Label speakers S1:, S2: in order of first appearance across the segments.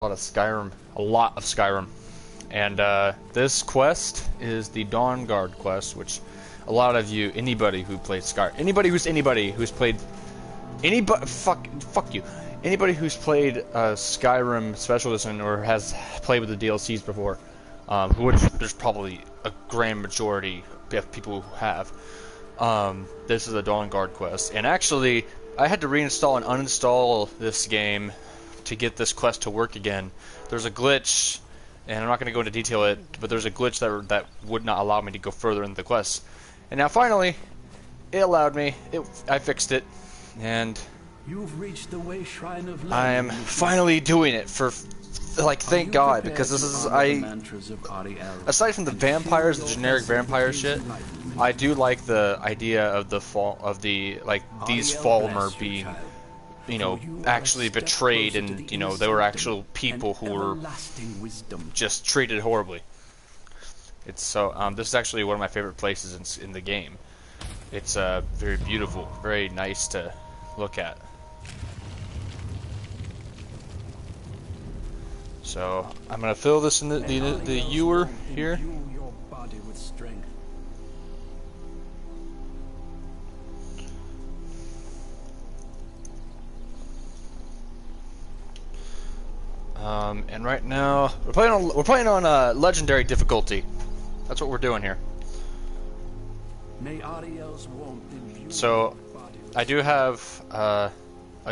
S1: lot of Skyrim, a lot of Skyrim, and this quest is the Dawn Guard quest, which a lot of you, anybody who played Skyrim, anybody who's played, fuck you, anybody who's played Skyrim Special Edition or has played with the DLCs before, which there's probably a grand majority of people who have. This is a Dawn Guard quest, and actually, I had to reinstall and uninstall this game to get this quest to work again. There's a glitch, and I'm not going to go into detail it, but there's a glitch that would not allow me to go further into the quest. And now finally, it allowed me. I fixed it, and
S2: You've reached the way shrine of
S1: I am finally doing it for, like, thank God, because this is, aside from the vampires, the generic vampire shit, I do like the idea of the these Falmer being, you know, actually betrayed, and, you know, they were actual people who were just treated horribly. It's so, this is actually one of my favorite places in the game. It's very beautiful, very nice to look at. So I'm gonna fill this in the ewer here. And right now we're playing on legendary difficulty. That's what we're doing here. So I do have a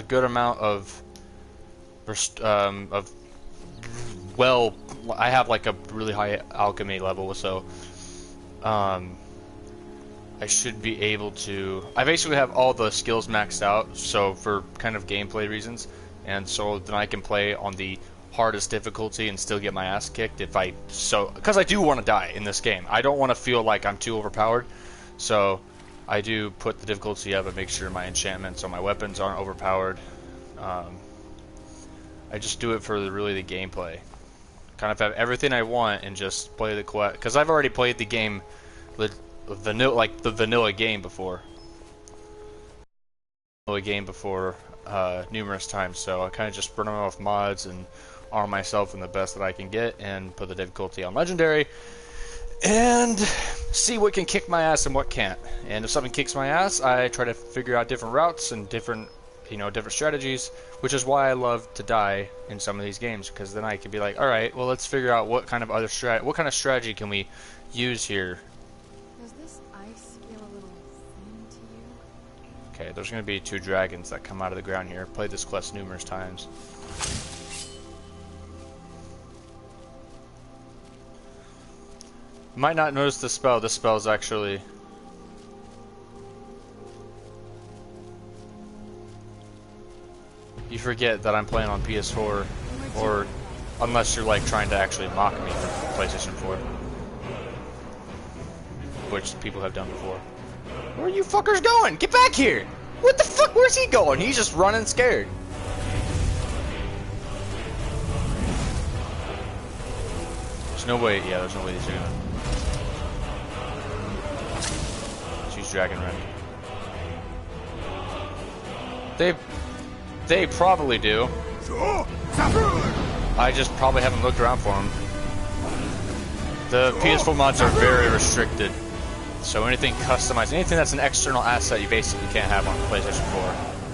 S1: good amount of I have like a really high alchemy level, so I should be able to. I basically have all the skills maxed out, so for kind of gameplay reasons, and so then I can play on the hardest difficulty and still get my ass kicked because I do want to die in this game. I don't want to feel like I'm too overpowered, so I do put the difficulty up and make sure my enchantments or my weapons aren't overpowered. I just do it for the gameplay. Kind of have everything I want and just play the quest, because I've already played the game, the vanilla game before. Numerous times, so I kind of just burn them off mods and arm myself in the best that I can get and put the difficulty on legendary and see what can kick my ass and what can't. And if something kicks my ass, I try to figure out different routes and different strategies, which is why I love to die in some of these games, because then I can be like, all right, well, let's figure out what kind of strategy can we use here.
S3: Does this ice feel a little thin to you?
S1: Okay, there's going to be 2 dragons that come out of the ground here. Played this quest numerous times. You might not notice the spell. This spell is actually... You forget that I'm playing on PS4, or unless you're like trying to actually mock me for PlayStation 4, which people have done before. Where are you fuckers going? Get back here! What the fuck? Where's he going? He's just running scared. There's no way. Yeah, there's no way these are gonna. Choose Dragon Rend. They probably do. I just probably haven't looked around for them. The PS4 mods are very restricted, so anything customized, anything that's an external asset, you basically can't have on PlayStation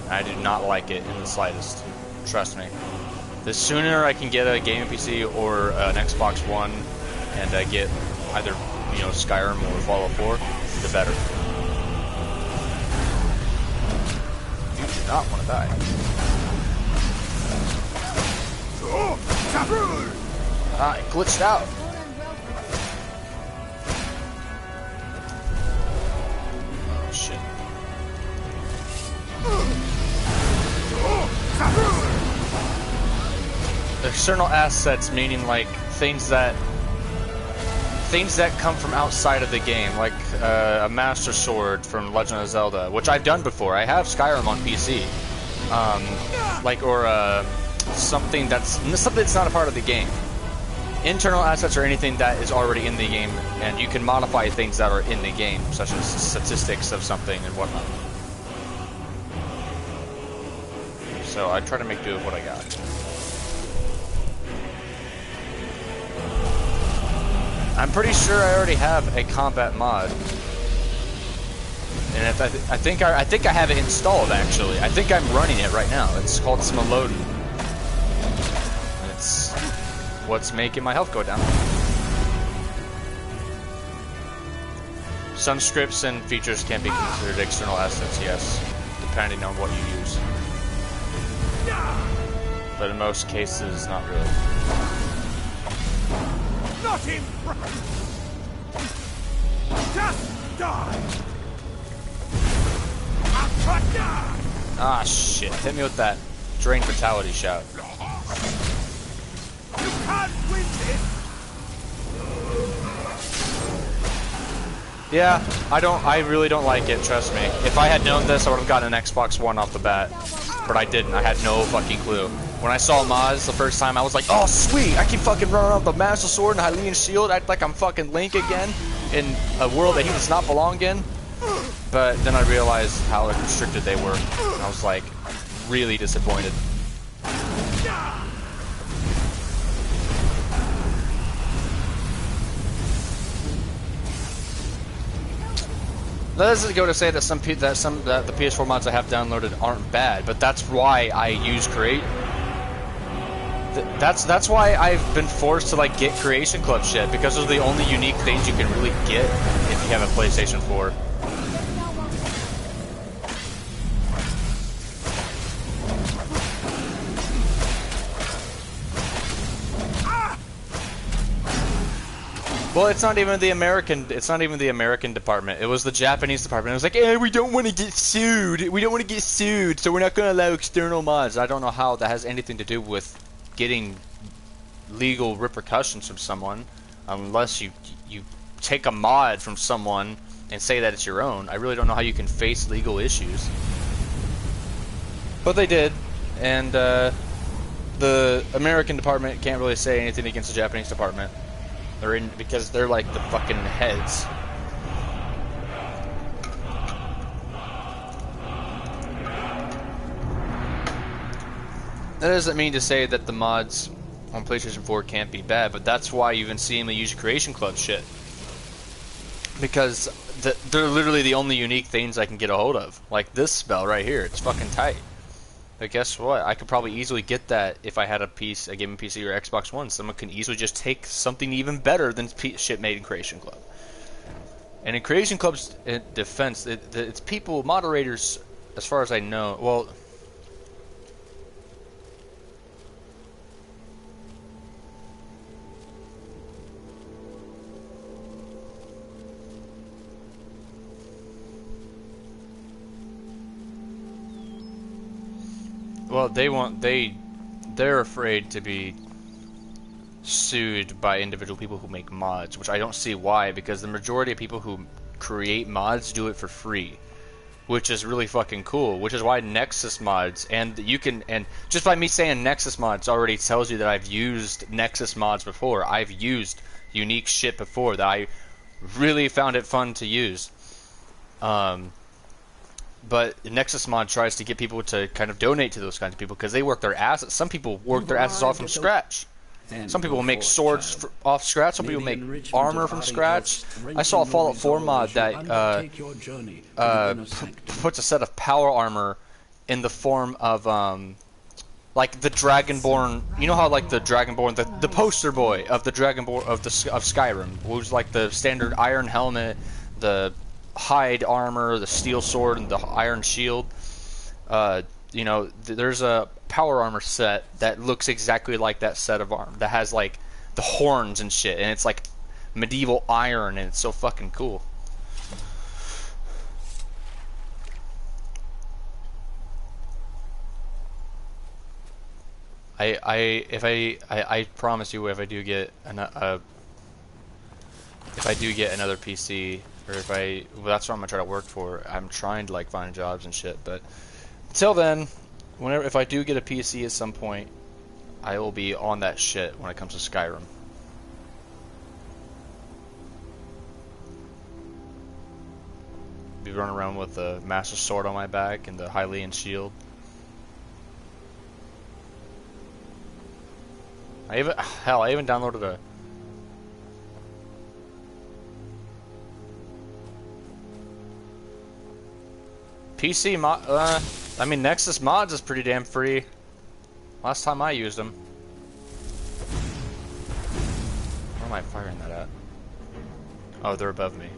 S1: 4. I do not like it in the slightest. Trust me. The sooner I can get a gaming PC or an Xbox One and get either Skyrim or Fallout 4, the better. You do not want to die. Ah, it glitched out. Oh shit. External assets meaning like things that come from outside of the game, like a Master Sword from Legend of Zelda, which I've done before. I have Skyrim on PC. Something that's not a part of the game. Internal assets are anything that is already in the game, and you can modify things that are in the game, such as statistics of something and whatnot. So I try to make do with what I got. I'm pretty sure I already have a combat mod. And if I think I have it installed actually. I think I'm running it right now. It's called Smolodin. And it's what's making my health go down. Some scripts and features can be considered external assets, yes, depending on what you use. But in most cases, not really.
S4: Not in front! Just die!
S1: Ah, shit. Hit me with that Drain Fatality shout.
S4: You can't win this!
S1: Yeah, I really don't like it, trust me. If I had known this, I would have gotten an Xbox One off the bat. But I didn't. I had no fucking clue. When I saw mods the first time, I was like, oh, sweet! I can fucking run around with the Master Sword and Hylian Shield, act like I'm fucking Link again in a world that he does not belong in. But then I realized how restricted they were. And I was like, really disappointed. That doesn't go to say that the PS4 mods I have downloaded aren't bad, but that's why I use Create. That's why I've been forced to like get Creation Club shit, because those are the only unique things you can really get if you have a PlayStation 4. Well, it's not even the American department. It was the Japanese department. It was like, we don't want to get sued. We don't want to get sued, so we're not going to allow external mods. I don't know how that has anything to do with getting legal repercussions from someone, unless you take a mod from someone and say that it's your own. I really don't know how you can face legal issues. But they did, and the American department can't really say anything against the Japanese department. They're in because they're like the fucking heads. That doesn't mean to say that the mods on PlayStation 4 can't be bad, but that's why you even see them use Creation Club shit. Because they're literally the only unique things I can get a hold of. Like this spell right here, it's fucking tight. But guess what? I could probably easily get that if I had a gaming PC or Xbox One. Someone can easily just take something even better than shit made in Creation Club. And in Creation Club's defense, it's people, moderators, as far as I know. Well, they're afraid to be sued by individual people who make mods, which I don't see why, because the majority of people who create mods do it for free, which is really fucking cool, which is why Nexus mods, and just by me saying Nexus mods already tells you that I've used Nexus mods before. I've used unique shit before that I really found it fun to use. But Nexus mod tries to get people to kind of donate to those kinds of people because they work their asses. Some people work their asses off from scratch. Some people make swords off scratch. Some people make armor from scratch. I saw a Fallout 4 mod that puts a set of power armor in the form of like the Dragonborn. You know how like the Dragonborn, the poster boy of the Dragonborn of Skyrim, who's like the standard iron helmet, the hide armor, the steel sword, and the iron shield. You know, there's a power armor set that looks exactly like that set of armor, that has like the horns and shit, and it's like medieval iron, and it's so fucking cool. I promise you, if I do get another PC, or that's what I'm gonna try to work for. I'm trying to like find jobs and shit, but until then, if I do get a PC at some point, I will be on that shit when it comes to Skyrim. Be running around with the Master Sword on my back and the Hylian Shield. I even downloaded PC mod, I mean, Nexus mods is pretty damn free. Last time I used them. Where am I firing that at? Oh, they're above me.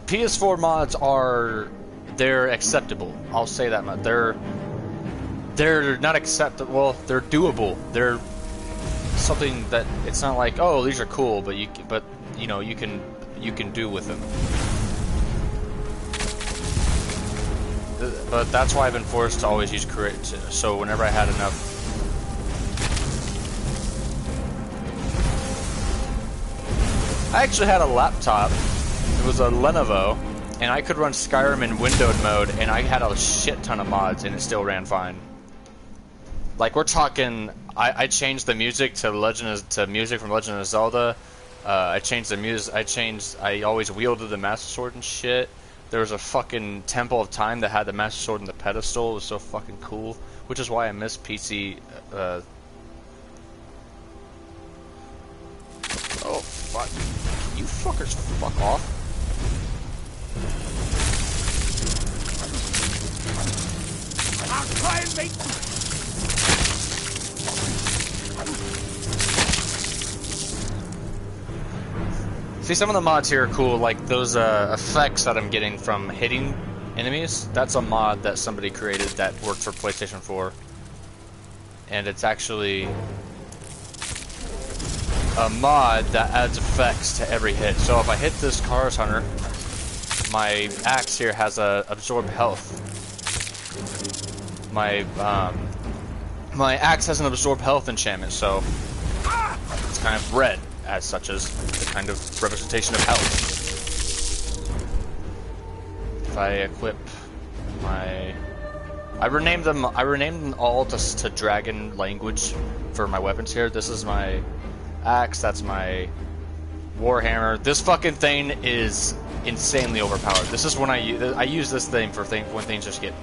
S1: PS4 mods they're acceptable. I'll say that much. They're not acceptable. Well, they're doable. They're something that it's not like, oh, these are cool, but you know, you can do with them. But that's why I've been forced to always use create. So whenever I had enough. I actually had a laptop. It was a Lenovo, and I could run Skyrim in windowed mode, and I had a shit ton of mods, and it still ran fine. Like, we're talking, I changed the music to music from Legend of Zelda. I changed the music. I always wielded the Master Sword and shit. There was a fucking Temple of Time that had the Master Sword in the pedestal. It was so fucking cool, which is why I miss PC. Oh fuck! You fuckers, fuck off!
S4: I'll try and make.
S1: See, some of the mods here are cool, like those effects that I'm getting from hitting enemies. That's a mod that somebody created that worked for PlayStation 4. And it's actually a mod that adds effects to every hit. So if I hit this Cars Hunter, my axe here has a absorb health. My axe has an absorb health enchantment, so it's kind of red, as such as the kind of representation of health. If I equip my... I renamed them all to dragon language for my weapons here. This is my axe, that's my warhammer. This fucking thing is insanely overpowered. This is when I use this thing for when things just get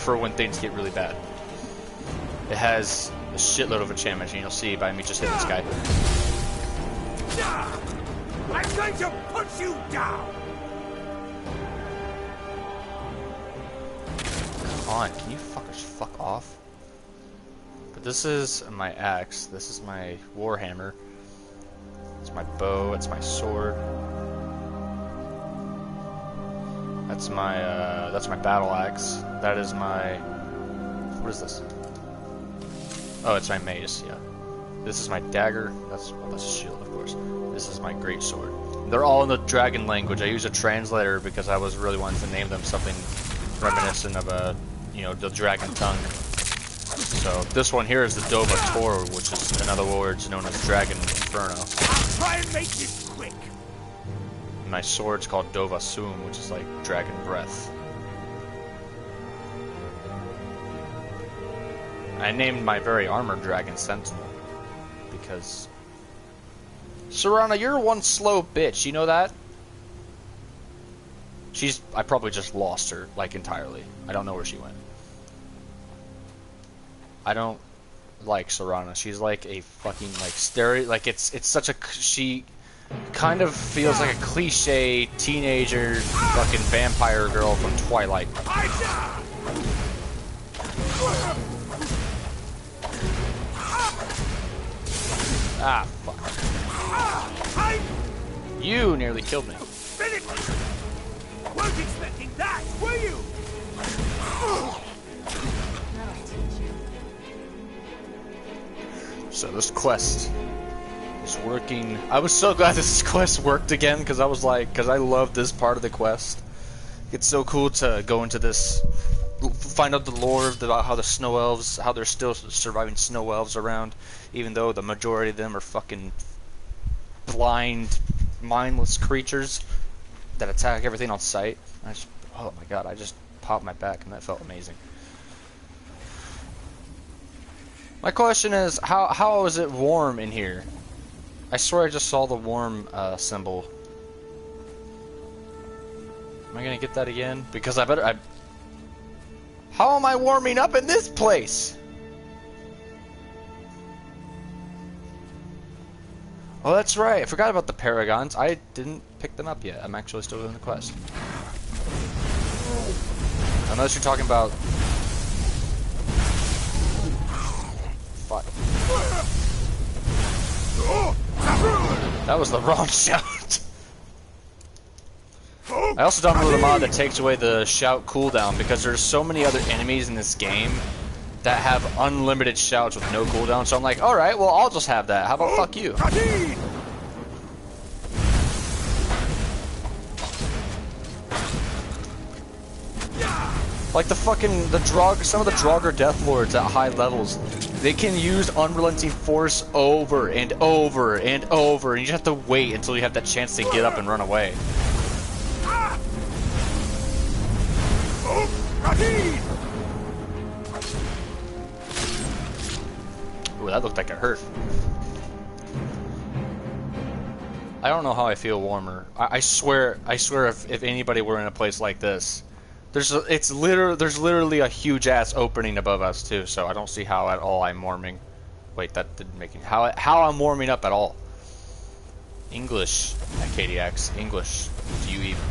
S1: when things get really bad. It has a shitload of enchantments, and you'll see by me just hitting this guy.
S4: I'm going to put you down!
S1: Come on, can you fuckers fuck off? But this is my axe, this is my warhammer, it's my bow, it's my sword. That's my battle axe. That is my... What is this? Oh, it's my mace, yeah. This is my dagger. That's a shield, of course. This is my great sword. They're all in the dragon language. I use a translator because I was really wanting to name them something reminiscent of the dragon tongue. So this one here is the Dova Tor, which is in other words known as Dragon Inferno.
S4: I'll try and make this quick.
S1: My sword's called Dova Sum, which is like dragon breath. I named my very armored dragon Sentinel because Serana, you're one slow bitch. You know that? I probably just lost her like entirely. I don't know where she went. I don't like Serana. She's like a fucking it's such a she kind of feels like a cliche teenager fucking vampire girl from Twilight. Ah, fuck. You nearly killed me.
S4: Weren't expecting that, were you?
S1: So this quest is working. I was so glad this quest worked again because I love this part of the quest. It's so cool to go into this, find out the lore about how the snow elves, how there's still surviving snow elves around, even though the majority of them are fucking blind, mindless creatures that attack everything on sight. Oh my god, I just popped my back and that felt amazing. My question is, how is it warm in here? I swear I just saw the warm symbol. Am I gonna get that again? Because how am I warming up in this place? Oh, that's right. I forgot about the Paragons. I didn't pick them up yet. I'm actually still doing the quest. Unless you're talking about... Fuck. That was the wrong shout. I also downloaded a mod that takes away the shout cooldown because there's so many other enemies in this game that have unlimited shouts with no cooldown. So I'm like, alright, well, I'll just have that. How about fuck you? Like the fucking, some of the Draugr Death Lords at high levels, they can use Unrelenting Force over and over and over, and you just have to wait until you have that chance to get up and run away. Ooh, that looked like it hurt. I don't know how I feel warmer. I swear if anybody were in a place like this, there's literally a huge ass opening above us too, so I don't see how at all I'm warming. Wait, that didn't make it. How I'm warming up at all. English at KDX. English. Do you even?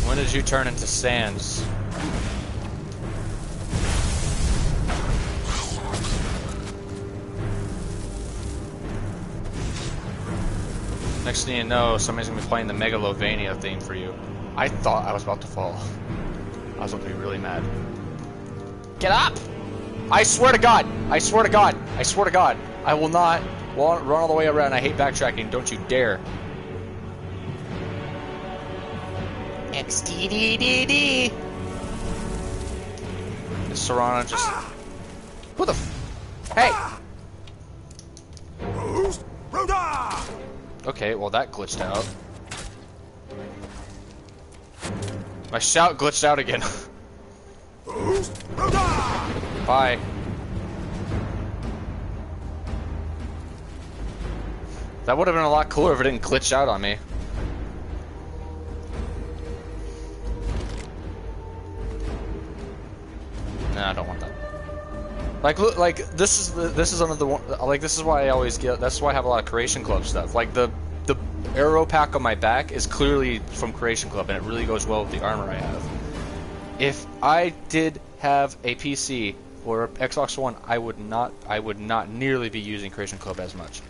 S1: When did you turn into Sans? Next thing you know, somebody's gonna be playing the Megalovania theme for you. I thought I was about to fall. I was about to be really mad. Get up! I swear to God! I swear to God! I swear to God! I will not run all the way around. I hate backtracking. Don't you dare. XDDDD! Is Serana just... Who the f... Hey! Okay, well that glitched out. My shout glitched out again. Bye. That would have been a lot cooler if it didn't glitch out on me. Nah, I don't want that. Like this is another one. Like this is why I always get. That's why I have a lot of Creation Club stuff. Like the arrow pack on my back is clearly from Creation Club, and it really goes well with the armor I have. If I did have a PC or Xbox One, I would not nearly be using Creation Club as much.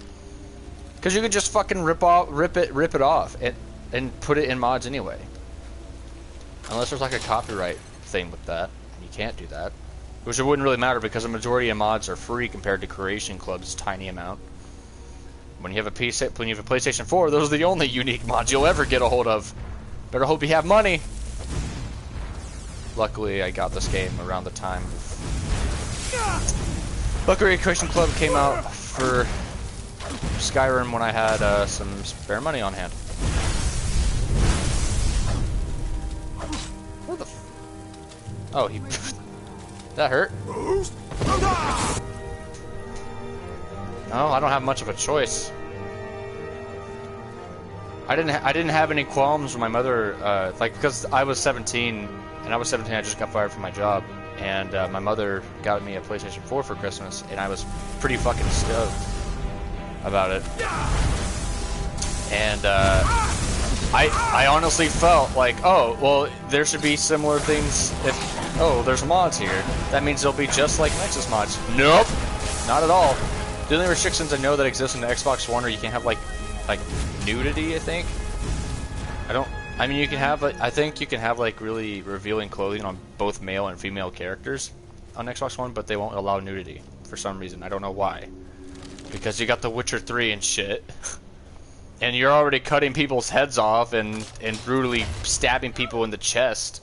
S1: Because you could just fucking rip it off and put it in mods anyway. Unless there's like a copyright thing with that, and you can't do that. Which it wouldn't really matter because the majority of mods are free compared to Creation Club's tiny amount. When you have a PlayStation 4, those are the only unique mods you'll ever get a hold of. Better hope you have money. Luckily, I got this game around the time of... Luckily, Creation Club came out for Skyrim when I had some spare money on hand. What the f... Oh, he... That hurt? No, I don't have much of a choice. I didn't have any qualms when my mother, like, because I was 17, and I was 17, I just got fired from my job, and my mother got me a PlayStation 4 for Christmas, and I was pretty fucking stoked about it. And I honestly felt like, oh, well, there should be similar things if, oh, there's mods here. That means they'll be just like Nexus mods. Nope, not at all. The only restrictions I know that exist in the Xbox One are you can't have like nudity, I think. I mean, you can have, I think you can have like really revealing clothing on both male and female characters on Xbox One, but they won't allow nudity for some reason. I don't know why. Because you got The Witcher 3 and shit. And you're already cutting people's heads off and brutally stabbing people in the chest.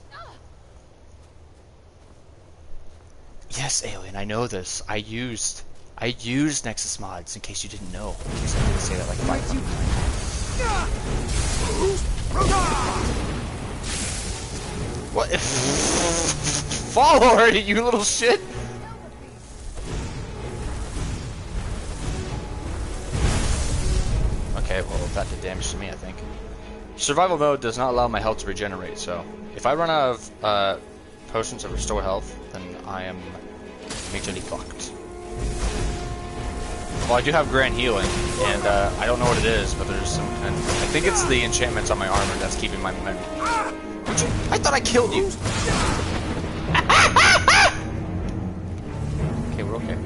S1: Yes, Alien, I know this. I used Nexus mods in case you didn't know. In case I didn't say that like 500 times. What? Fall already, you little shit! Okay, well, that did damage to me, I think. Survival mode does not allow my health to regenerate, so if I run out of potions that restore health, then I am majorly fucked. Well, I do have Grand Healing, and I don't know what it is, but there's some kind of, I think it's the enchantments on my armor that's keeping my momentum. I thought I killed you! Okay, we're okay.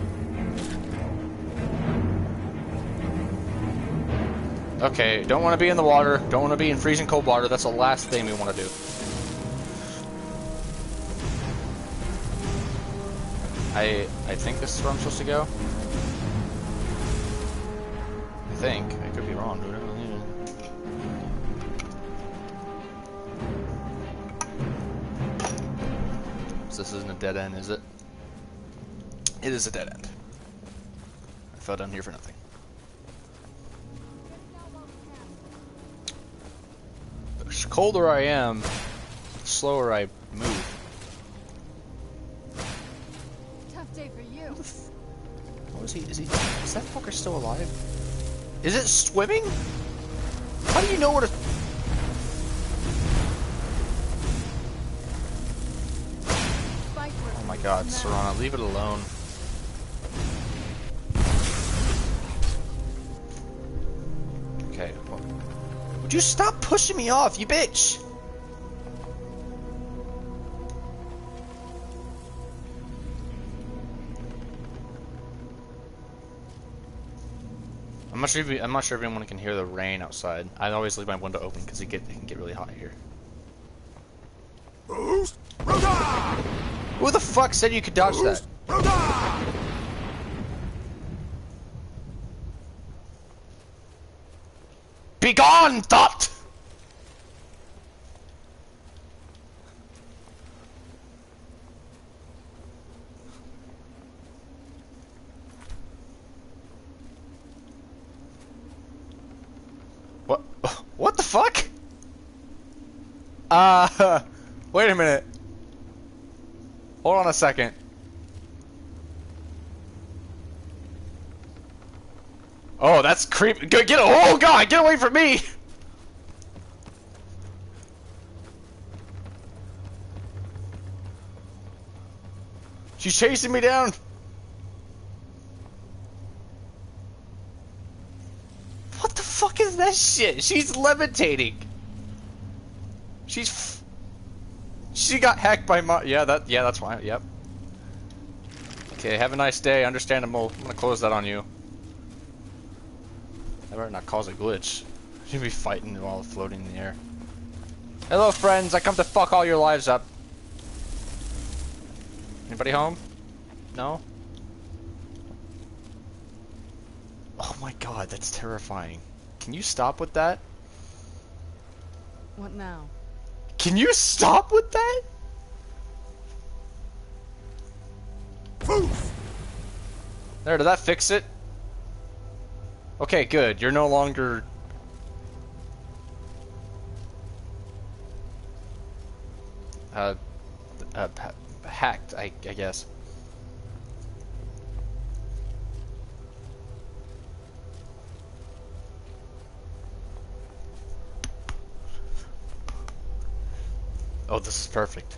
S1: Okay, don't want to be in the water. Don't want to be in freezing cold water. That's the last thing we want to do. I think this is where I'm supposed to go. I think. I could be wrong, dude. So this isn't a dead end, is it? It is a dead end. I fell down here for nothing. The colder I am, the slower I move.
S3: Tough day for you.
S1: What is he? Is that fucker still alive? Is it swimming? How do you know where to? Oh my God, Serana, leave it alone. Okay, well, would you stop pushing me off, you bitch? I'm not sure if anyone can hear the rain outside. I always leave my window open because it can get really hot here. Who the fuck said you could dodge that? Be gone, thought! What the fuck? Wait a minute. Hold on a second. Oh, that's creepy. Oh God, get away from me! She's chasing me down. What the fuck is that shit? She's levitating. She got hacked by my. Yeah, that's fine. Yep. Okay, have a nice day. Understandable. I'm gonna close that on you. I better not cause a glitch. You'd be fighting while floating in the air. Hello, friends. I come to fuck all your lives up. Anybody home? No? Oh my God, that's terrifying. Can you stop with that?
S3: What now?
S1: Can you stop with that?
S4: Poof!
S1: There, did that fix it? Okay, good. You're no longer... hacked, I guess. Oh, this is perfect.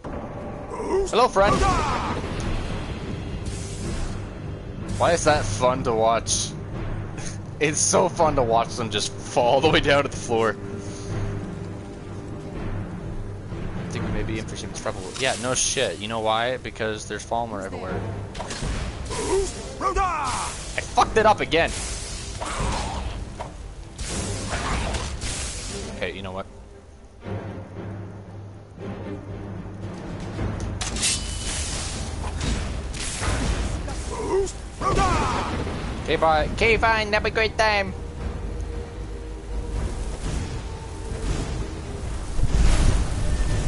S1: Hello, friend! Why is that fun to watch? It's so fun to watch them just fall all the way down to the floor. I think we may be in for some trouble. Yeah, no shit. You know why? Because there's Falmer everywhere. I fucked it up again! Okay, you know what? Okay, bye. Okay, fine. Have a great time.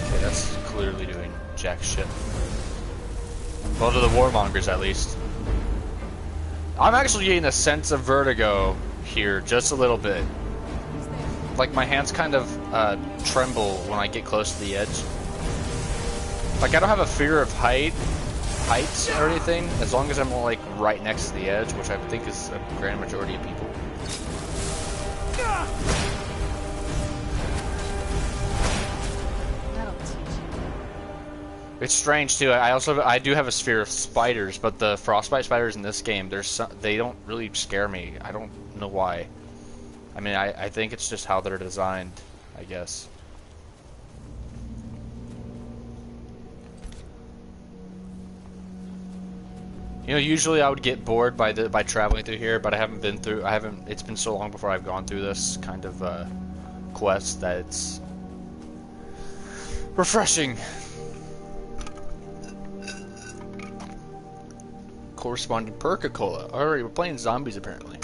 S1: Okay, that's clearly doing jack shit. Well, to the warmongers, at least. I'm actually getting a sense of vertigo here, just a little bit. Like, my hands kind of tremble when I get close to the edge. Like, I don't have a fear of heights or anything, as long as I'm like right next to the edge, which I think is a grand majority of people.
S3: That'll teach you.
S1: It's strange too. I do have a sphere of spiders, but the frostbite spiders in this game, they don't really scare me. I don't know why. I mean, I think it's just how they're designed, I guess. You know, usually I would get bored by traveling through here, but it's been so long before I've gone through this kind of quest that it's refreshing. Corresponding Perca-Cola. Alright, we're playing zombies apparently.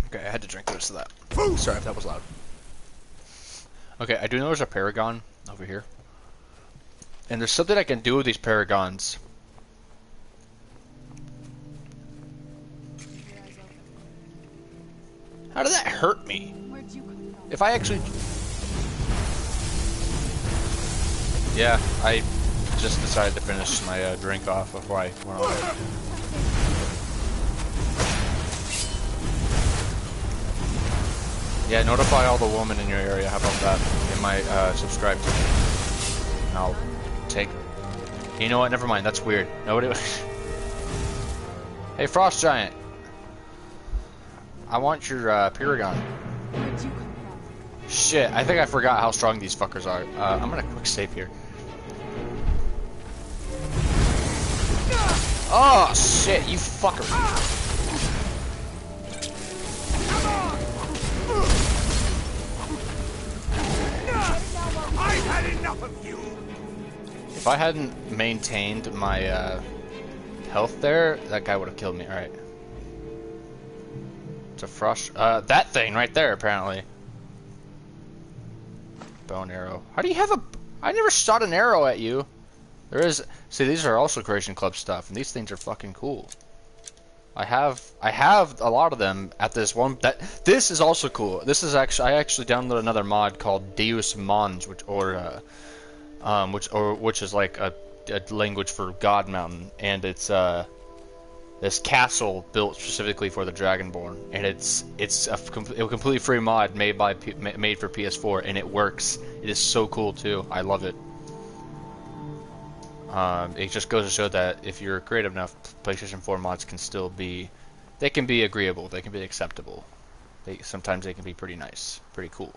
S1: Okay, I had to drink the rest of that. Sorry if that was loud. Okay, I do know there's a Paragon over here. And there's something I can do with these Paragons. How did that hurt me?
S3: Where'd you come from?
S1: If I actually... Yeah, I just decided to finish my drink off before I went on. Yeah, notify all the women in your area. How about that? They might subscribe to me. And I'll take... You know what? Never mind. That's weird. Nobody... Hey, Frost Giant. I want your Paragon.
S3: Where'd you come from?
S1: Shit, I think I forgot how strong these fuckers are. I'm gonna quick save here. Oh, shit, you fucker.
S4: I've had enough of you!
S1: If I hadn't maintained my health there, that guy would have killed me. Alright. It's a frost. That thing right there, apparently. Bow and arrow. How do you have a... I never shot an arrow at you. There is... See, these are also Creation Club stuff, and these things are fucking cool. I have a lot of them at this one. This is also cool. This is actually... I actually downloaded another mod called Deus Mons, which is like a language for God Mountain, and it's this castle built specifically for the Dragonborn, and it's a completely free mod made for PS4, and it works. It is so cool too. I love it. It just goes to show that if you're creative enough, PlayStation 4 mods can still be, they can be agreeable, they can be acceptable. Sometimes they can be pretty nice, pretty cool.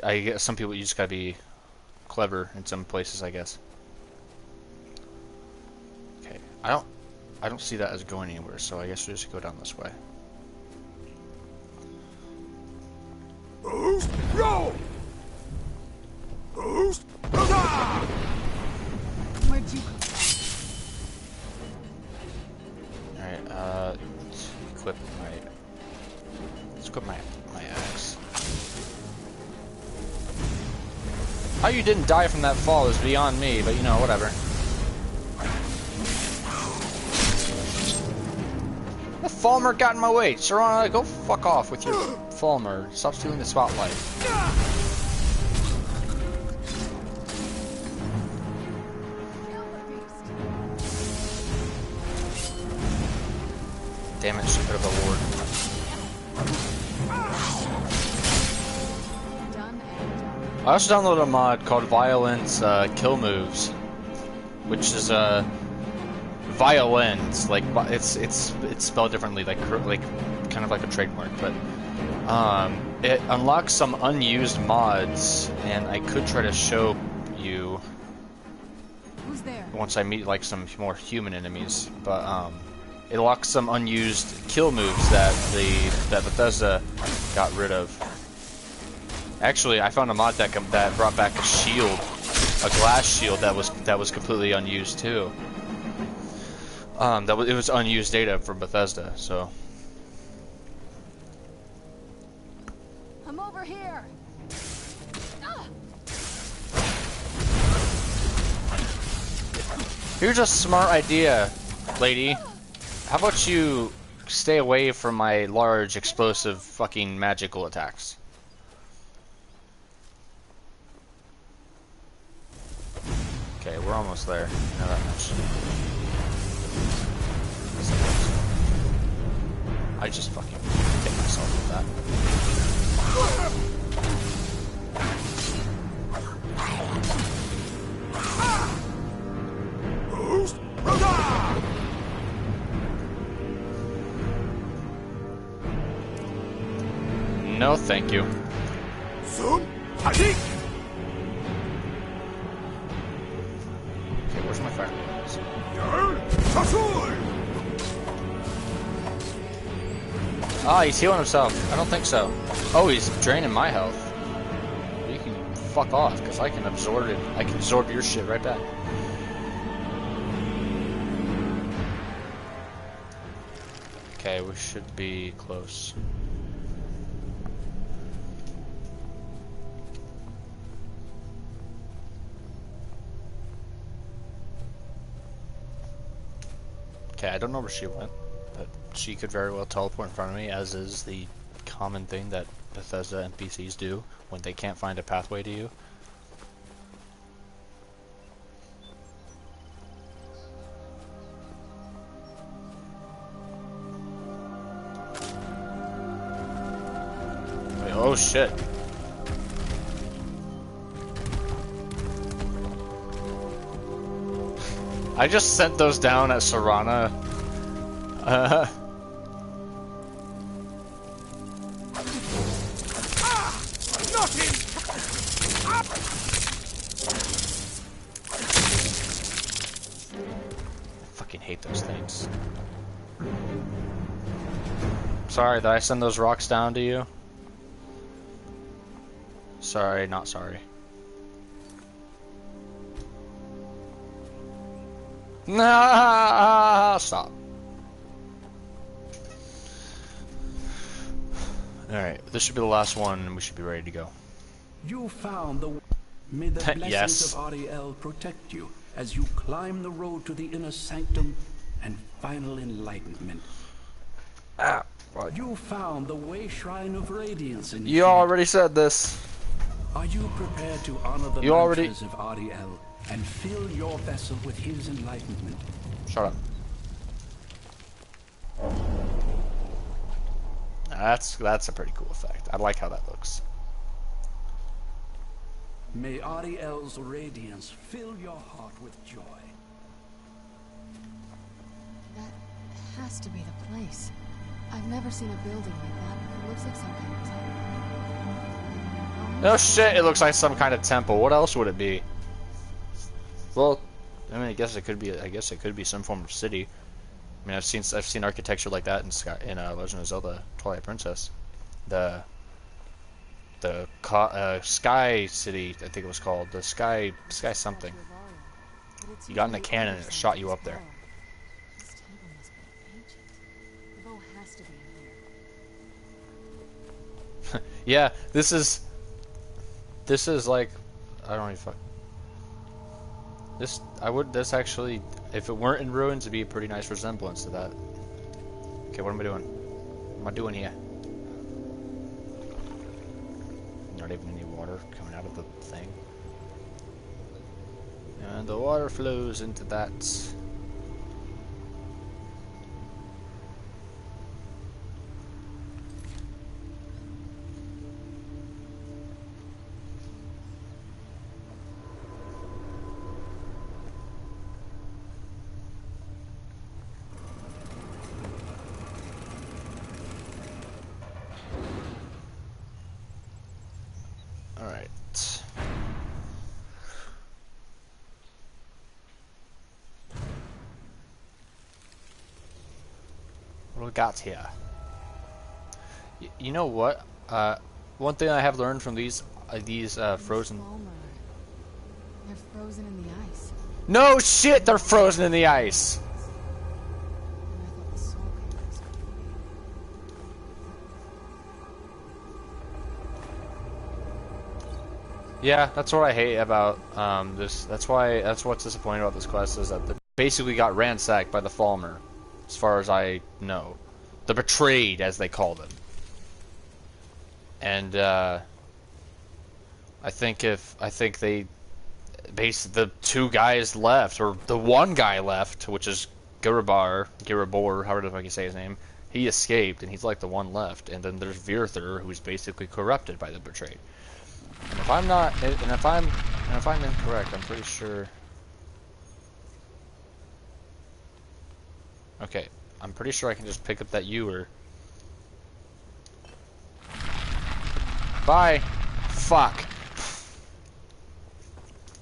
S1: I guess some people, you just gotta be clever in some places, I guess. Okay, I don't see that as going anywhere, so I guess we'll just go down this way.
S4: Roll!
S3: Where'd you come from?
S1: Alright, let's equip my axe. How you didn't die from that fall is beyond me, but you know, whatever. The Falmer got in my way. Serana, go fuck off with your Falmer. Stop stealing the spotlight. Damn it, stupid of a ward. I also downloaded a mod called Violence Kill Moves, which is violence, like it's spelled differently, like kind of like a trademark, but it unlocks some unused mods, and I could try to show you
S3: Who's there?
S1: once I meet like some more human enemies, but it unlocks some unused kill moves that Bethesda got rid of. Actually, I found a mod that brought back a shield, a glass shield that was completely unused too. It was unused data from Bethesda, so.
S3: I'm over here.
S1: Here's a smart idea, lady. How about you stay away from my large, explosive, fucking magical attacks? Okay, we're almost there. Not that much. I just fucking hit myself with that. No, thank you. Okay, where's my fire? Ah, he's healing himself. I don't think so. Oh, he's draining my health. You can fuck off, because I can absorb it. I can absorb your shit right back. Okay, we should be close. Okay, I don't know where she went, but she could very well teleport in front of me, as is the common thing that Bethesda NPCs do when they can't find a pathway to you. Wait, oh shit. I just sent those down at Serana. I fucking hate those things. Sorry, did I send those rocks down to you? Sorry, not sorry. Nah, stop. Alright, this should be the last one and we should be ready to go.
S2: You found the... May the blessings
S1: Yes.
S2: of Ariel protect you as you climb the road to the inner sanctum and final enlightenment.
S1: Ah, what?
S2: You found the way shrine of radiance in
S1: You already said this.
S2: Are you prepared to honor the
S1: You already-
S2: mantras of Ariel and fill your vessel with his enlightenment?
S1: Shut up. That's a pretty cool effect. I like how that looks.
S2: May Ariel's radiance fill your heart with joy.
S3: That has to be the place. I've never seen a building like that. It looks like some kind of temple.
S1: No shit, it looks like some kind of temple. What else would it be? Well, I mean, I guess it could be. I guess it could be some form of city. I mean, I've seen architecture like that in Legend of Zelda: Twilight Princess. The Sky City, I think it was called. The Sky something. You got in a cannon and it shot you up there.
S3: This temple must be ancient. The bow has to be in here.
S1: Yeah, this is like, I don't even fuck. This actually, if it weren't in ruins, it'd be a pretty nice resemblance to that. Okay, what am I doing? What am I doing here? Not even any water coming out of the thing. And the water flows into that. Alright. What do we got here? You know what? One thing I have learned from these frozen...
S3: They're frozen in the ice.
S1: No shit, they're frozen in the ice!
S3: And I thought the soul came.
S1: Yeah, that's what I hate about this. That's what's disappointing about this quest, is that they basically got ransacked by the Falmer, as far as I know. The Betrayed, as they call them. And I think they the two guys left, or the one guy left, which is Gurabor, however the fuck you say his name, He escaped, and he's like the one left. And then there's Virther, who's basically corrupted by the betrayed. And if I'm not, and if I'm incorrect, I'm pretty sure. Okay, I'm pretty sure I can just pick up that Ewer. Bye. Fuck.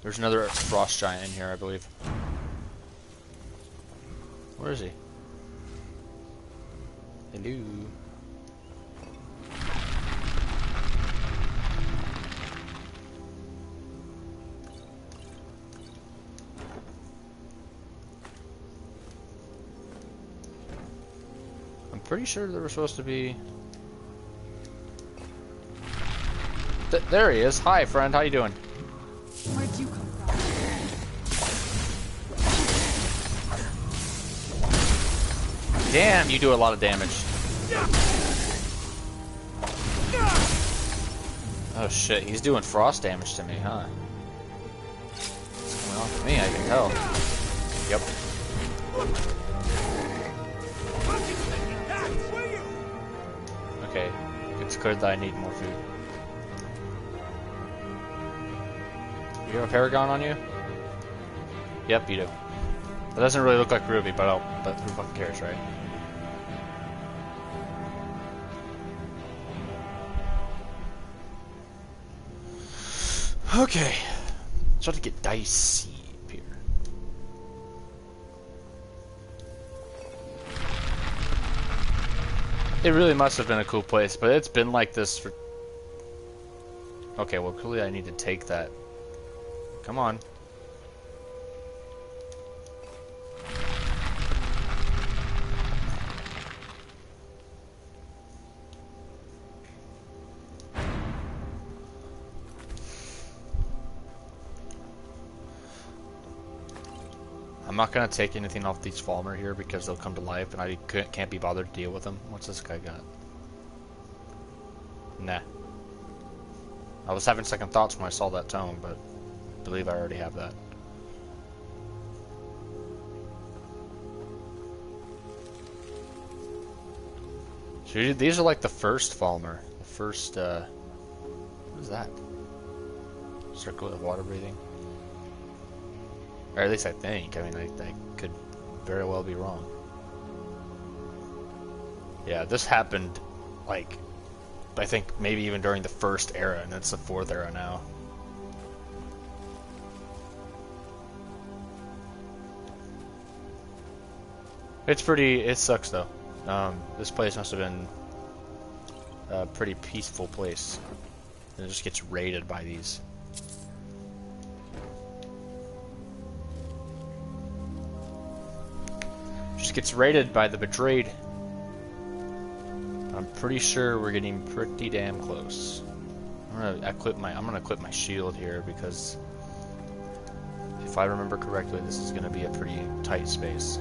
S1: There's another frost giant in here, I believe. Where is he? Hello. I'm pretty sure there was supposed to be. There he is. Hi, friend. How you doing?
S3: Where'd you come from?
S1: Damn, you do a lot of damage. Oh shit, he's doing frost damage to me, huh? What's going on with me? I can tell. Yep. Okay, it's clear that I need more food. You have a Paragon on you? Yep, you do. That doesn't really look like Ruby, but who fucking cares, right? Okay. Starting to get dicey up here. It really must have been a cool place, but it's been like this for... Okay, well clearly I need to take that. Come on. I'm not gonna take anything off these Falmer here because they'll come to life and I can't be bothered to deal with them. What's this guy got? Nah. I was having second thoughts when I saw that tome, but I believe I already have that. So these are like the first Falmer. The first, what is that? Circle of water breathing? Or at least I think. I mean, I could very well be wrong. Yeah, this happened, like, I think maybe even during the first era, and it's the fourth era now. It's pretty, it sucks though. This place must have been a pretty peaceful place. And it just gets raided by these. Just gets raided by the betrayed. I'm pretty sure we're getting pretty damn close. I'm gonna equip my shield here because if I remember correctly, this is gonna be a pretty tight space.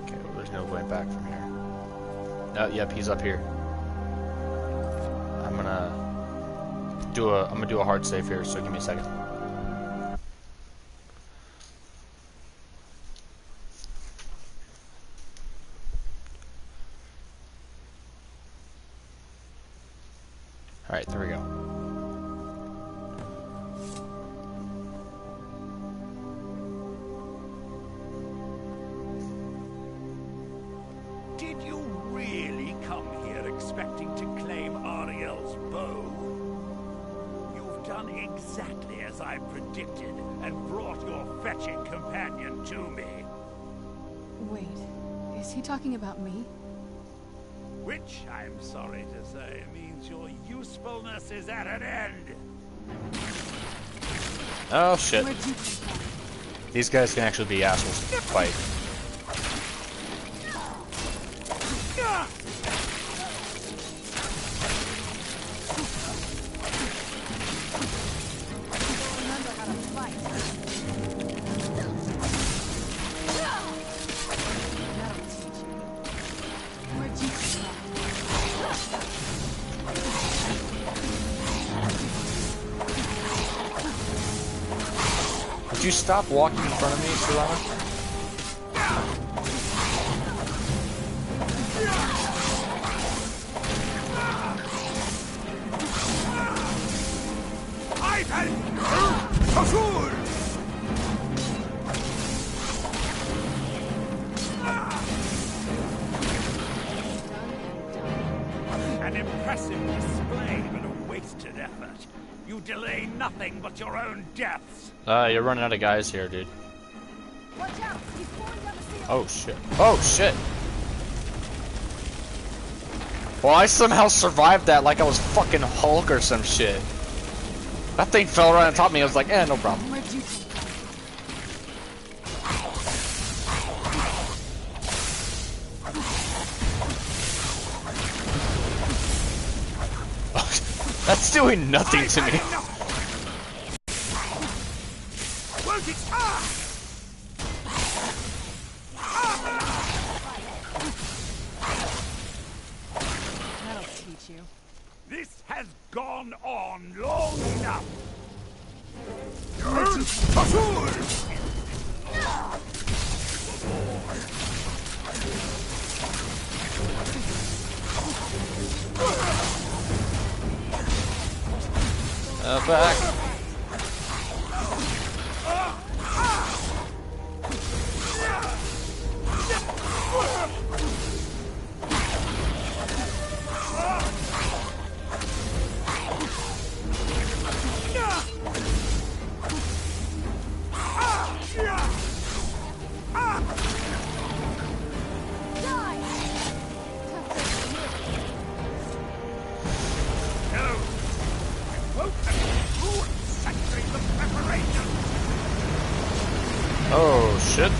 S1: Okay, well, there's no going back from here. Oh, yep, he's up here. I'm gonna do a hard save here, so give me a second. Alright, there we go.
S4: Did you really come here expecting to claim Ariel's bow? You've done exactly as I predicted and brought your fetching companion to me.
S3: Wait, is he talking about me?
S4: Which, I'm sorry to say, means your usefulness is at an end.
S1: Oh shit.
S3: Where'd you come from?
S1: These guys can actually be assholes to fight.
S3: Remember how to fight. That'll teach you. Where'd you come from?
S1: Would you stop walking in front of me, Serana?
S4: An impressive display, but a wasted effort. You delay nothing but your own deaths.
S1: You're running out of guys here, dude.
S3: Watch out! He's falling down the ceiling.
S1: Oh shit. Oh shit! Well, I somehow survived that like I was fucking Hulk or some shit. That thing fell right on top of me, I was like, no problem.
S3: Where'd you come from?
S1: That's doing nothing to me.
S4: Won't it?
S3: That'll teach you.
S4: This has gone on long enough.
S1: Back. Oh shit.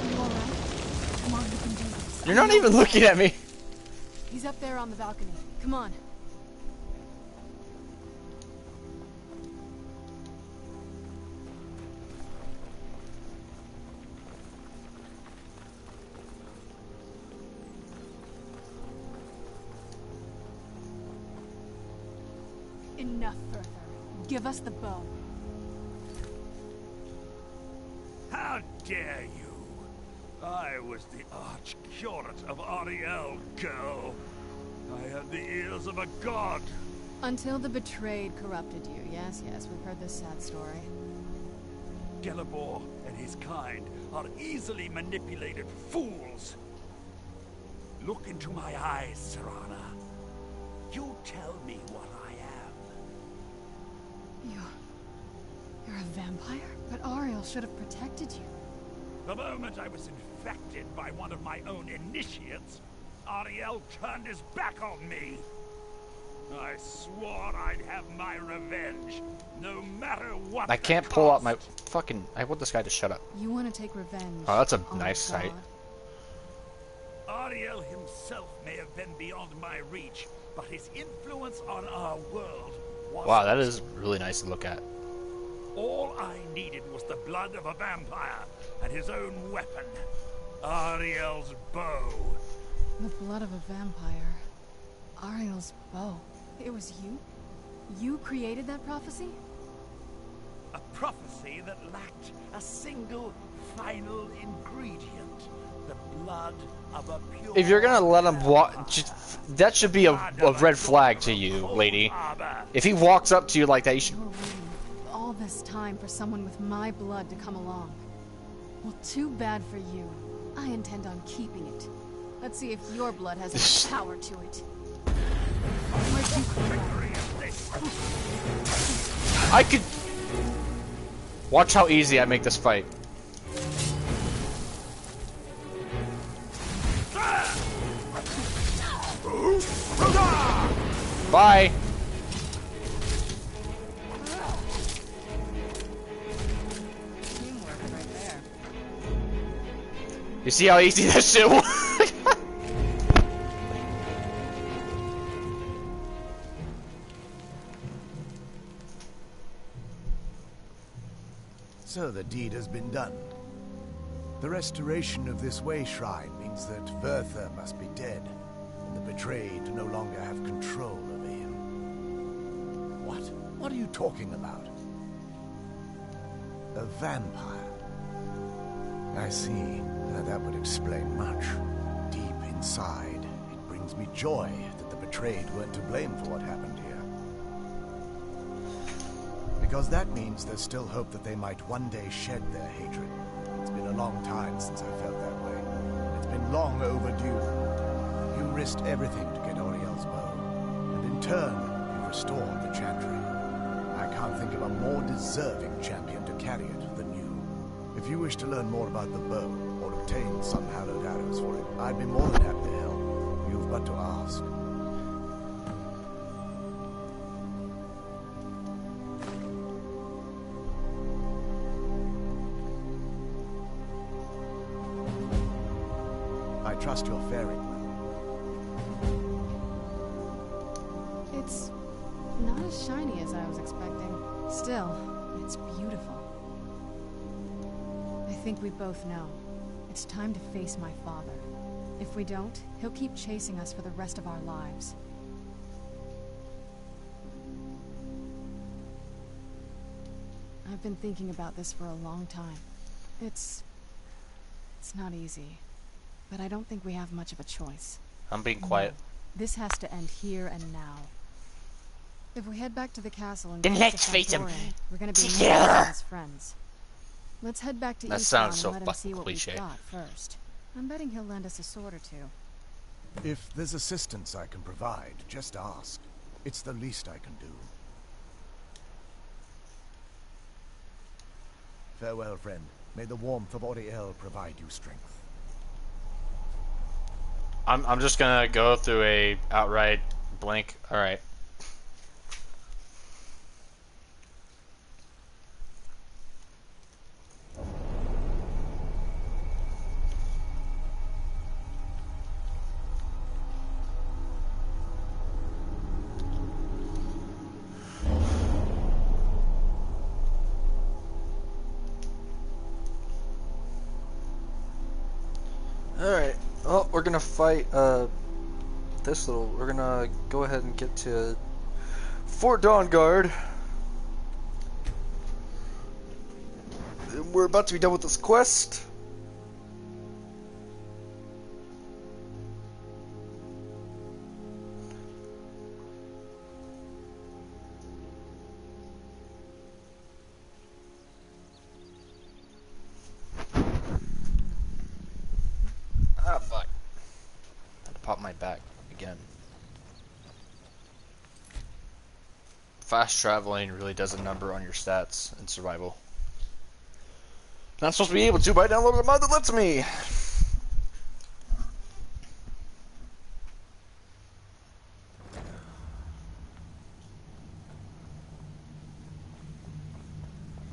S3: You alright? Come on, we can do this.
S1: You're not even looking at me.
S3: He's up there on the balcony. Come on. Enough further. Give us the bow.
S4: How dare you? I was the arch-curate of Ariel, girl. I had the ears of a god.
S3: Until the betrayed corrupted you. Yes, yes, we've heard this sad story.
S4: Gelibor and his kind are easily manipulated fools. Look into my eyes, Serana. You tell me what I am.
S3: You're a vampire? But Ariel should have protected you.
S4: The moment I was infected by one of my own initiates, Ariel turned his back on me. I swore I'd have my revenge, no matter what.
S1: I can't pull out my fucking. I want this guy to shut up.
S3: You want to take revenge?
S1: Oh, that's a
S3: on
S1: nice sight.
S3: God.
S4: Ariel himself may have been beyond my reach, but his influence on our world was.
S1: Wow, that is really nice to look at.
S4: All I needed was the blood of a vampire and his own weapon, Ariel's bow.
S3: The blood of a vampire. Ariel's bow. It was you? You created that prophecy?
S4: A prophecy that lacked a single final ingredient. The blood of a pure...
S1: If you're gonna let him walk, that should be a red flag to you, lady. If he walks up to you like that, you should...
S3: You were waiting all this time for someone with my blood to come along. Well, too bad for you. I intend on keeping it. Let's see if your blood has any power to it. Where'd you come from?
S1: I could... Watch how easy I make this fight. Bye!
S3: Teamwork right there.
S1: You see how easy that shit was?
S5: So the deed has been done. The restoration of this way shrine means that Verther must be dead, and the betrayed no longer have control over him. What? What are you talking about? A vampire. I see. That would explain much. Deep inside, it brings me joy that the betrayed weren't to blame for what happened here. Because that means there's still hope that they might one day shed their hatred. It's been a long time since I felt that way. It's been long overdue. You risked everything to get Auriel's bow, and in turn, you restored the Chantry. I can't think of a more deserving champion to carry it than you. If you wish to learn more about the bow, or obtain some hallowed arrows for it, I'd be more than happy to help. You've but to ask. I trust you're faring well.
S3: It's not as shiny as I was expecting. Still, it's beautiful. I think we both know. It's time to face my father. If we don't, he'll keep chasing us for the rest of our lives. I've been thinking about this for a long time. It's not easy. But I don't think we have much of a choice.
S1: I'm being quiet.
S3: No, this has to end here and now. If we head back to the castle and
S1: Then let's face him
S3: we're gonna be
S1: together
S3: as friends. Let's head back to
S1: That
S3: Eastbound
S1: sounds
S3: and
S1: so
S3: let him
S1: fucking
S3: see what
S1: cliche.
S3: we've got first. I'm betting he'll lend us a sword or two.
S5: If there's assistance I can provide, just ask. It's the least I can do. Farewell, friend. May the warmth of Auriel provide you strength.
S1: I'm just gonna go through a outright blink. Alright. Alright. Well, we're gonna fight we're gonna go ahead and get to Fort Dawnguard. We're about to be done with this quest. Ah, fuck. Had to pop my back again. Fast traveling really does a number on your stats in survival. Not supposed to be able to, but I downloaded a mod that lets me.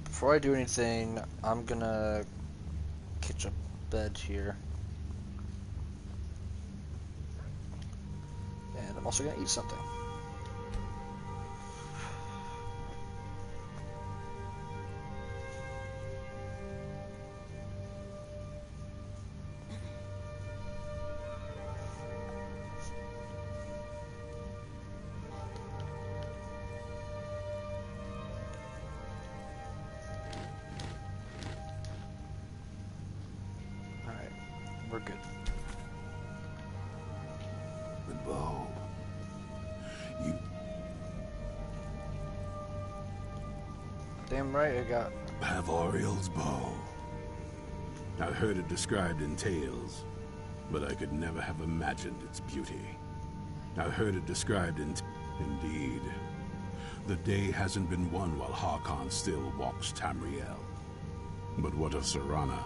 S1: Before I do anything, I'm gonna catch a bed here. And I'm also gonna eat something. Alright, we're good.
S2: The bow. You...
S1: Damn right I got.
S2: have Auriel's bow. I heard it described in tales, but I could never have imagined its beauty. I heard it described in... Indeed. The day hasn't been won while Harkon still walks Tamriel. But what of Serana?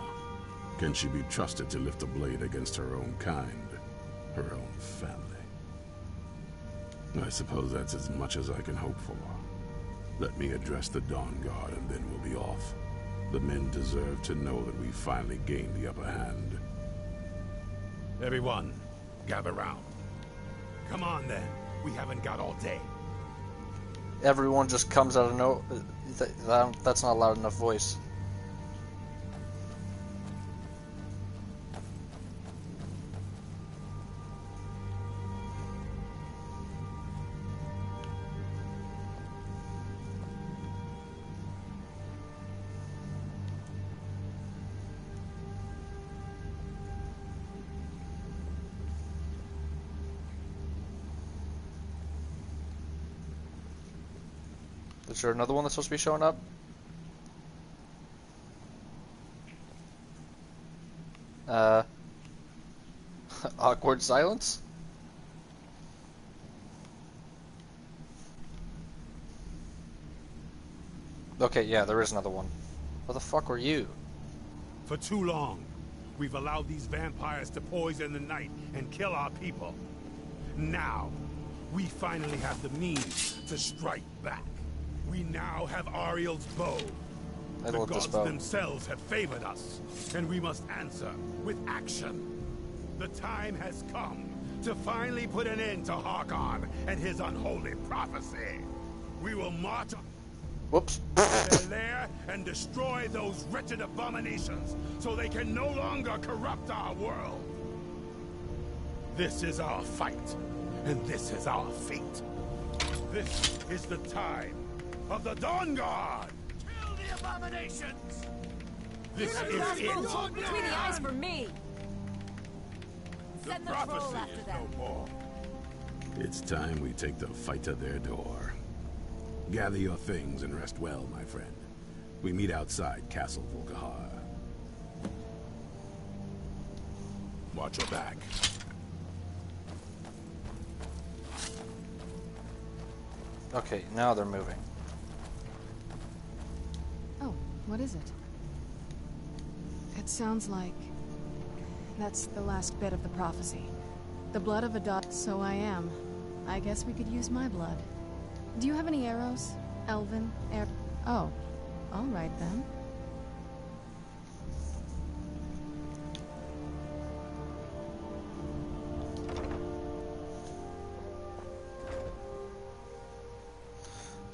S2: Can she be trusted to lift a blade against her own kind? Her own family? I suppose that's as much as I can hope for. Let me address the Dawn Guard and then we'll be off. The men deserve to know that we finally gained the upper hand.
S6: Everyone, gather round. Come on then, we haven't got all day.
S1: Everyone just comes out of no. That's not a loud enough voice. Is there another one that's supposed to be showing up? Awkward silence? Okay, yeah, there is another one. What the fuck were you?
S6: For too long, we've allowed these vampires to poison the night and kill our people. Now, we finally have the means to strike back. We now have Ariel's bow.
S1: I
S6: The
S1: love this
S6: gods
S1: bow.
S6: themselves have favored us, and we must answer with action. The time has come to finally put an end to Harkon and his unholy prophecy. We will march
S1: Whoops.
S6: their lair and destroy those wretched abominations so they can no longer corrupt our world. This is our fight, and this is our fate. This is the time of the Dawn Guard.
S4: Kill the abominations!
S6: This is it.
S7: Between the eyes for me.
S6: The
S7: Send the troll
S6: prophecy
S7: after
S6: is
S7: them.
S6: no more.
S2: It's time we take the fight to their door. Gather your things and rest well, my friend. We meet outside Castle Volkihar.
S6: Watch your back.
S1: Okay, now they're moving.
S3: Oh, what is it? It sounds like... that's the last bit of the prophecy. The blood of a dot, so I am. I guess we could use my blood. Do you have any arrows? Elven? Oh, alright then.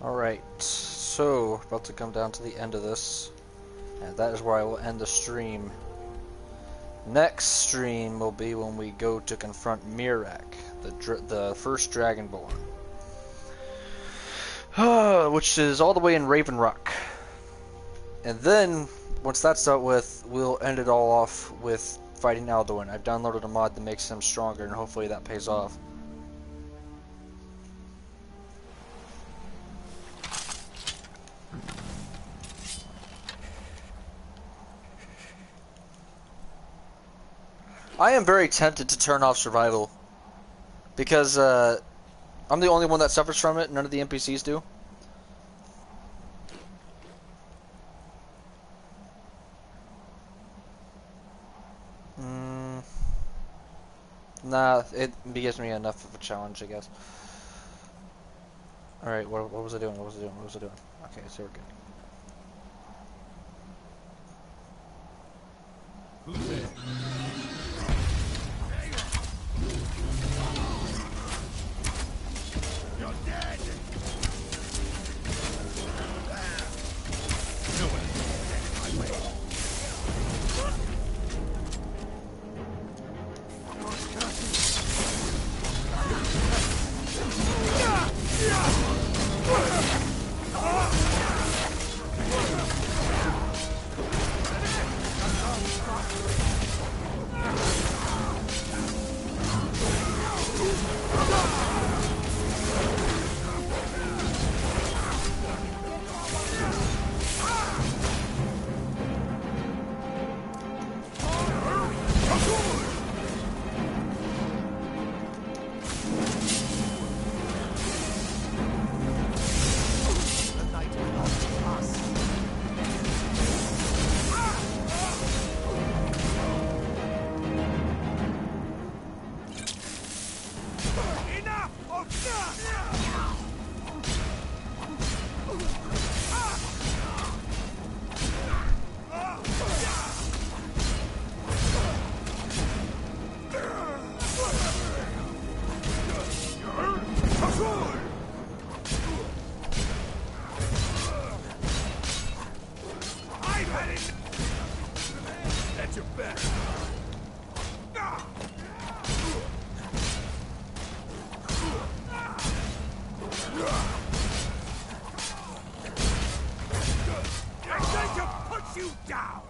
S1: Alright, so about to come down to the end of this, and that is where I will end the stream. Next stream will be when we go to confront Mirak, the first Dragonborn, which is all the way in Raven Rock. And then, once that's dealt with, we'll end it all off with fighting Alduin. I've downloaded a mod that makes him stronger, and hopefully that pays off. I am very tempted to turn off survival, because I'm the only one that suffers from it, none of the NPCs do. Nah, it gives me enough of a challenge, I guess. Alright, what was I doing? What was I doing? What was I doing? Okay, so we're good.
S6: Who's there? You're dead! No one can stand in my way.
S5: The night belongs to us.
S4: Enough of that! I've had it! That's your back! I'm going to put you down!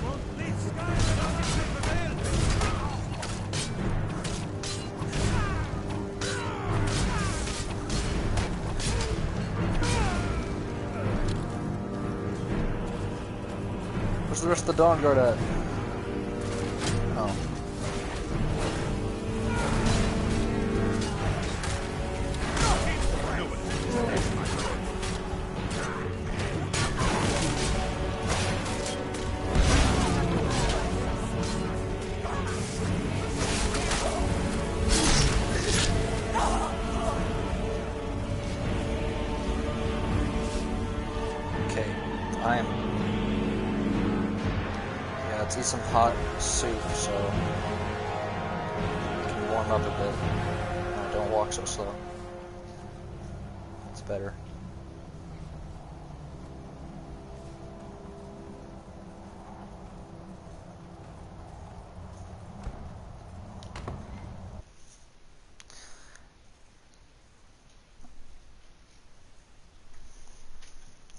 S4: Won't leave Skyrim until you prevail!
S1: Where's the rest of the Dawn Guard at? Oh. Let's eat some hot soup so we can warm up a bit. No, don't walk so slow. It's better.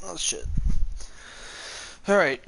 S1: Oh shit. Alright.